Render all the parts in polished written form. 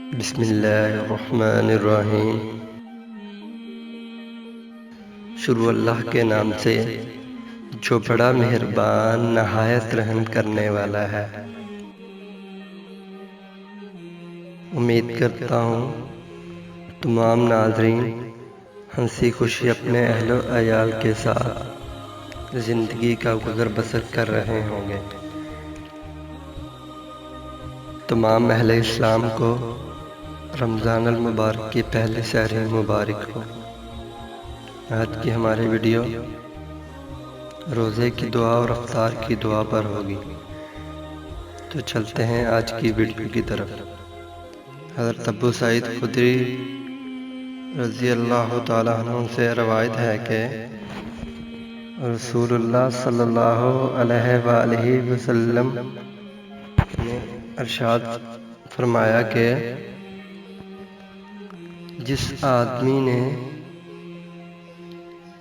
بسم اللہ الرحمن الرحیم۔ شروع اللہ کے نام سے جو بڑا مہربان نہایت رحم کرنے والا ہے۔ امید کرتا ہوں تمام ناظرین ہنسی خوشی اپنے اہل و عیال کے ساتھ زندگی کا گزر بسر کر رہے ہوں گے۔ تمام اہل اسلام کو رمضان المبارک کی پہلی سحری مبارک ہو۔ آج کی ہماری ویڈیو روزے کی دعا اور افطار کی دعا پر ہوگی، تو چلتے ہیں آج کی ویڈیو کی طرف۔ حضرت ابو سعید خدری رضی اللہ تعالیٰ عنہ سے روایت ہے کہ رسول اللہ صلی اللہ علیہ وآلہ وسلم نے ارشاد فرمایا کہ جس آدمی نے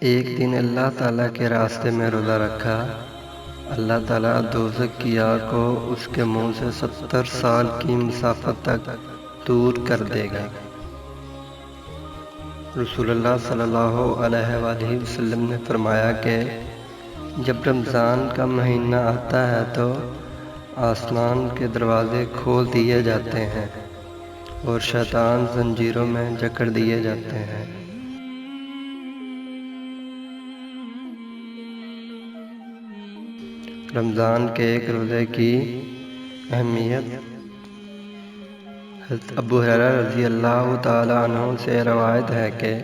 ایک دن اللہ تعالیٰ کے راستے میں روزہ رکھا، اللہ تعالیٰ دوزخ کی آگ کو اس کے منہ سے 70 سال کی مسافت تک دور کر دے گا۔ رسول اللہ صلی اللہ علیہ وآلہ وسلم نے فرمایا کہ جب رمضان کا مہینہ آتا ہے تو آسمان کے دروازے کھول دیے جاتے ہیں اور شیطان زنجیروں میں جکڑ دیے جاتے ہیں۔ رمضان کے ایک روزے کی اہمیت۔ حضرت ابو ہریرہ رضی اللہ تعالیٰ عنہ سے روایت ہے کہ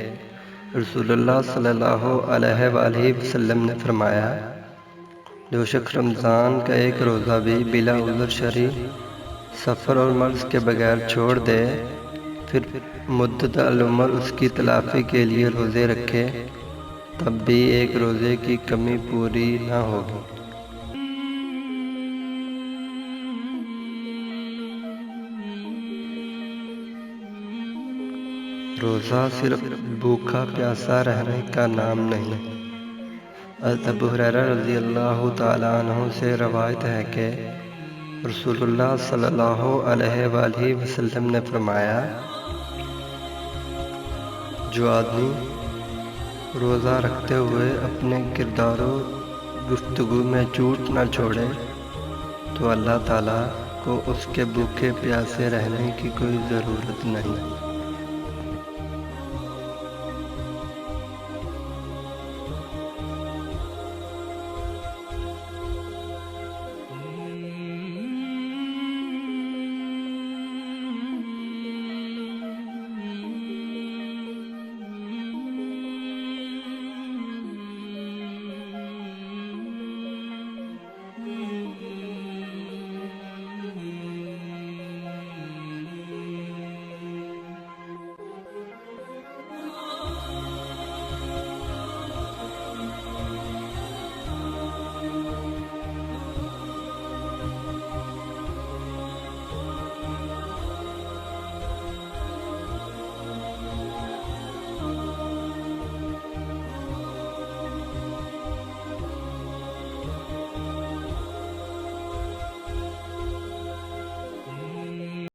رسول اللہ صلی اللہ علیہ وآلہ وسلم نے فرمایا، جو شخص رمضان کا ایک روزہ بھی بلا عذر شرعی، سفر اور مرض کے بغیر چھوڑ دے، پھر مدت العمر اس کی تلافی کے لیے روزے رکھے، تب بھی ایک روزے کی کمی پوری نہ ہوگی۔ روزہ صرف بھوکا پیاسا رہنے کا نام نہیں۔ حضرت ابو ہریرہ رضی اللہ تعالیٰ عنہ سے روایت ہے کہ رسول اللہ صلی اللہ علیہ وآلہ وسلم نے فرمایا، جو آدمی روزہ رکھتے ہوئے اپنے کردار و گفتگو میں جھوٹ نہ چھوڑے تو اللہ تعالیٰ کو اس کے بھوکے پیاسے رہنے کی کوئی ضرورت نہیں۔